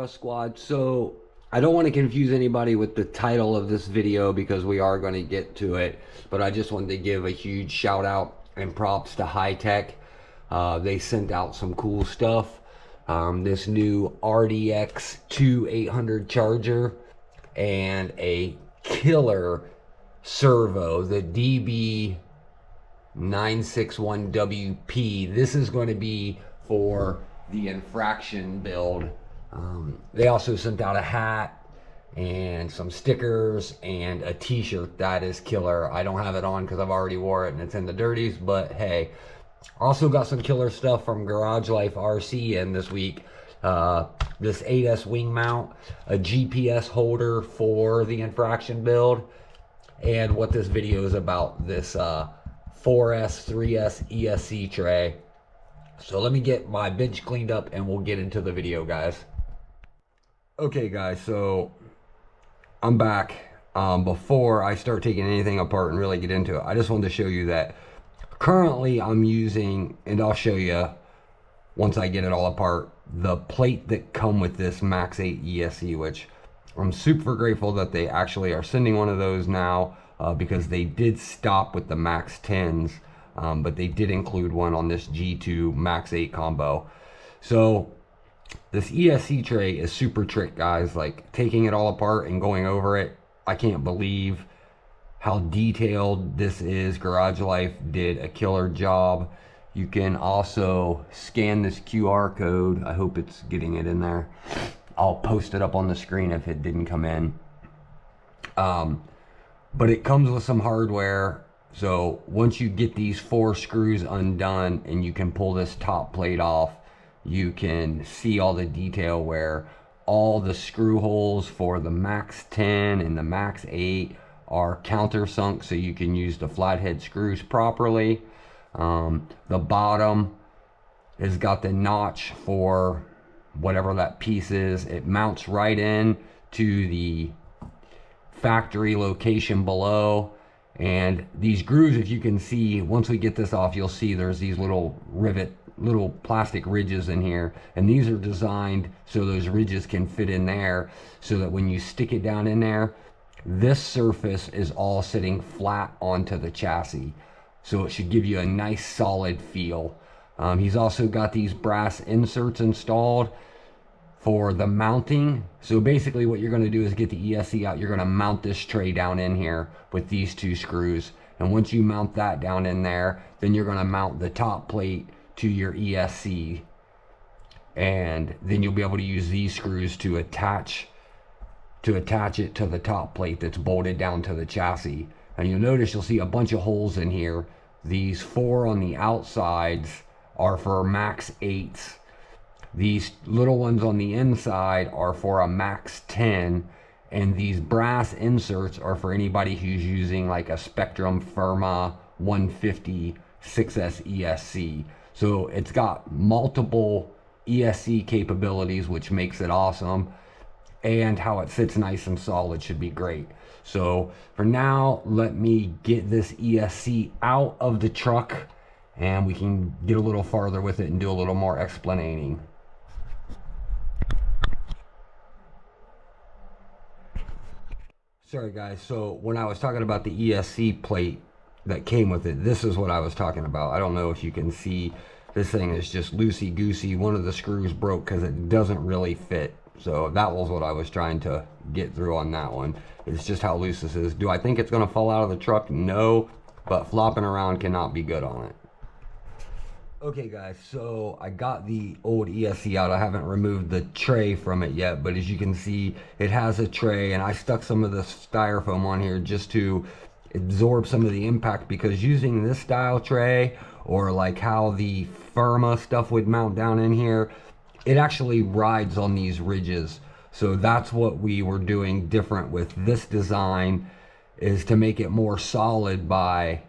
ARRMA squad. So I don't want to confuse anybody with the title of this video because we are going to get to it, but I just wanted to give a huge shout out and props to Hitec. They sent out some cool stuff. This new RDX 2800 charger and a killer servo, the DB961WP. This is going to be for the infraction build. They also sent out a hat and some stickers and a t-shirt that is killer. I don't have it on because I've already wore it and it's in the dirties, but hey. Also got some killer stuff from Garage Life RC in this week. This 8S wing mount, a GPS holder for the infraction build, and what this video is about, this 4S, 3S ESC tray. So let me get my bench cleaned up and we'll get into the video, guys. Okay guys, so I'm back. Before I start taking anything apart and really get into it, I just wanted to show you that currently I'm using, and I'll show you once I get it all apart, the plate that come with this Max 8 ESC, which I'm super grateful that they actually are sending one of those now, because they did stop with the Max 10s, but they did include one on this G2 Max 8 combo. So this ESC tray is super trick, guys. Like, taking it all apart and going over it, I can't believe how detailed this is. Garage Life did a killer job. You can also scan this QR code. I hope it's getting it in there. I'll post it up on the screen if it didn't come in. But it comes with some hardware. So once you get these 4 screws undone and you can pull this top plate off, you can see all the detail where all the screw holes for the Max 10 and the Max 8 are countersunk, so you can use the flathead screws properly. The bottom has got the notch for whatever that piece is. It mounts right in to the factory location below. And these grooves, if you can see, once we get this off, you'll see there's these little little plastic ridges in here, and these are designed so those ridges can fit in there, so that when you stick it down in there, this surface is all sitting flat onto the chassis, so it should give you a nice solid feel. He's also got these brass inserts installed for the mounting. So basically what you're going to do is get the ESC out. You're going to mount this tray down in here with these 2 screws, and once you mount that down in there, then you're going to mount the top plate to your ESC, and then you'll be able to use these screws to attach it to the top plate that's bolted down to the chassis. And you'll notice you'll see a bunch of holes in here. These 4 on the outsides are for Max 8s. These little ones on the inside are for a Max 10, and these brass inserts are for anybody who's using like a Spektrum Firma 150 6S ESC. So it's got multiple ESC capabilities, which makes it awesome, and how it sits nice and solid should be great. So for now, let me get this ESC out of the truck and we can get a little farther with it and do a little more explaining. Sorry guys, so when I was talking about the ESC plate that came with it, this is what I was talking about. I don't know if you can see, this thing is just loosey-goosey. One of the screws broke because it doesn't really fit. So that was what I was trying to get through on that one. It's just how loose this is. Do I think it's going to fall out of the truck? No, but flopping around cannot be good on it. Okay guys, so I got the old ESC out. I haven't removed the tray from it yet, but as you can see, it has a tray, and I stuck some of this styrofoam on here just to absorb some of the impact, because using this style tray, or like how the Firma stuff would mount down in here, it actually rides on these ridges. So that's what we were doing different with this design, is to make it more solid by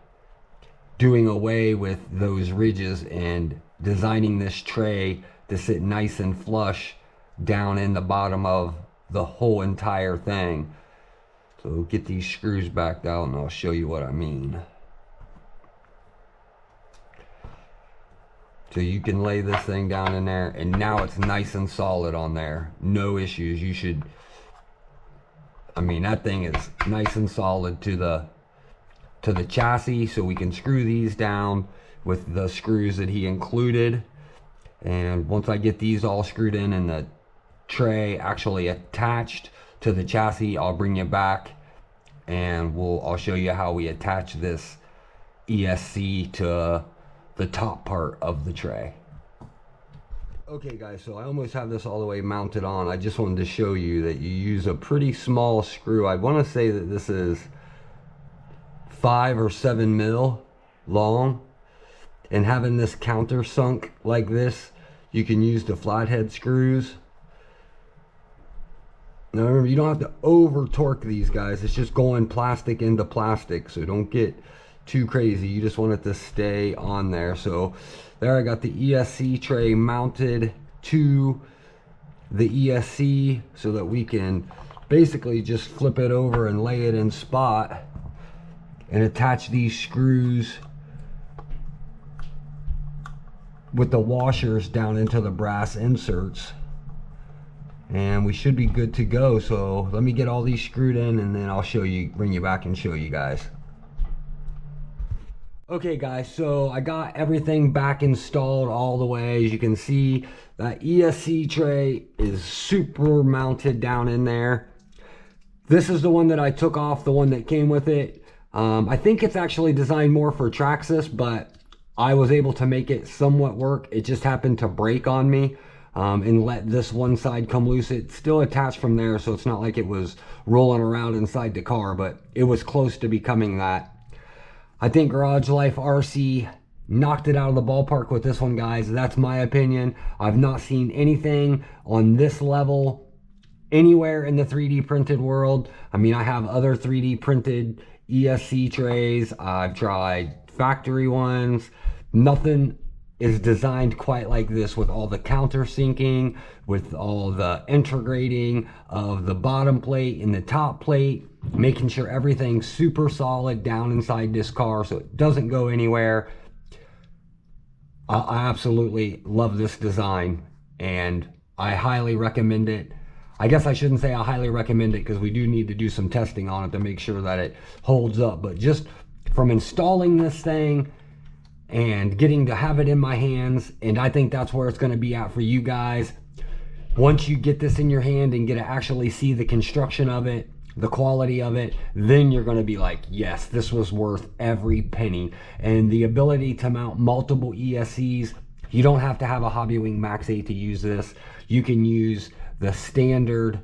doing away with those ridges and designing this tray to sit nice and flush down in the bottom of the whole entire thing. So get these screws back out and I'll show you what I mean. So you can lay this thing down in there, and now it's nice and solid on there. No issues. You should, I mean, that thing is nice and solid to the chassis, so we can screw these down with the screws that he included. And once I get these all screwed in and the tray actually attached to the chassis, I'll bring you back and I'll show you how we attach this ESC to the top part of the tray. Okay guys, so I almost have this all the way mounted on. I just wanted to show you that you use a pretty small screw. I want to say that this is 5 or 7 mil long, and having this countersunk like this, you can use the flathead screws. Now remember, you don't have to over torque these guys. It's just going plastic into plastic, so don't get too crazy. You just want it to stay on there. So there, I got the ESC tray mounted to the ESC so that we can basically just flip it over and lay it in spot and attach these screws with the washers down into the brass inserts, and we should be good to go. So let me get all these screwed in, and then I'll bring you back and show you guys. Okay guys, so I got everything back installed all the way. As you can see, that ESC tray is super mounted down in there. This is the one that I took off, the one that came with it. I think it's actually designed more for Traxxas, but I was able to make it somewhat work. It just happened to break on me and let this one side come loose. It's still attached from there, so it's not like it was rolling around inside the car, but it was close to becoming that. I think Garage Life RC knocked it out of the ballpark with this one, guys. That's my opinion. I've not seen anything on this level anywhere in the 3D printed world. I mean, I have other 3D printed ESC trays. I've tried factory ones. Nothing is designed quite like this, with all the countersinking, with all the integrating of the bottom plate and the top plate, making sure everything's super solid down inside this car so it doesn't go anywhere. I absolutely love this design, and I highly recommend it. I guess I shouldn't say I highly recommend it, because we do need to do some testing on it to make sure that it holds up. But just from installing this thing and getting to have it in my hands, and I think that's where it's going to be at for you guys. Once you get this in your hand and get to actually see the construction of it, the quality of it, then you're going to be like, yes, this was worth every penny. And the ability to mount multiple ESCs, you don't have to have a HOBBYWING Max 8 to use this. You can use the standard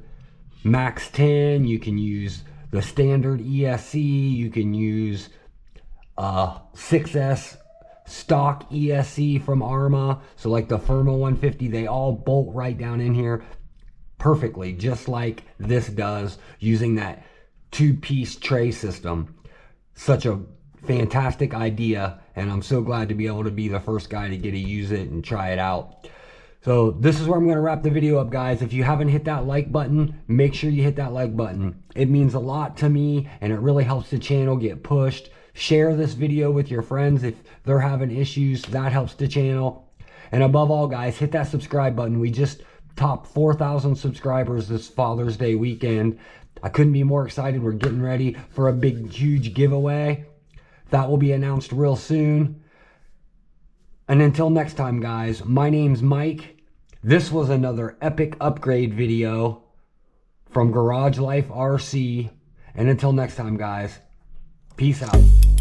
Max 10, you can use the standard ESC, you can use 6S stock ESC from ARRMA. So like the Firma 150, they all bolt right down in here perfectly, just like this does, using that 2-piece tray system. Such a fantastic idea, and I'm so glad to be able to be the first guy to get to use it and try it out. So this is where I'm going to wrap the video up, guys. If you haven't hit that like button, make sure you hit that like button. It means a lot to me, and it really helps the channel get pushed. Share this video with your friends if they're having issues. That helps the channel. And above all, guys, hit that subscribe button. We just topped 4,000 subscribers this Father's Day weekend. I couldn't be more excited. We're getting ready for a big, huge giveaway. That will be announced real soon. And until next time, guys, my name's Mike. This was another epic upgrade video from Garage Life RC. And until next time, guys, peace out.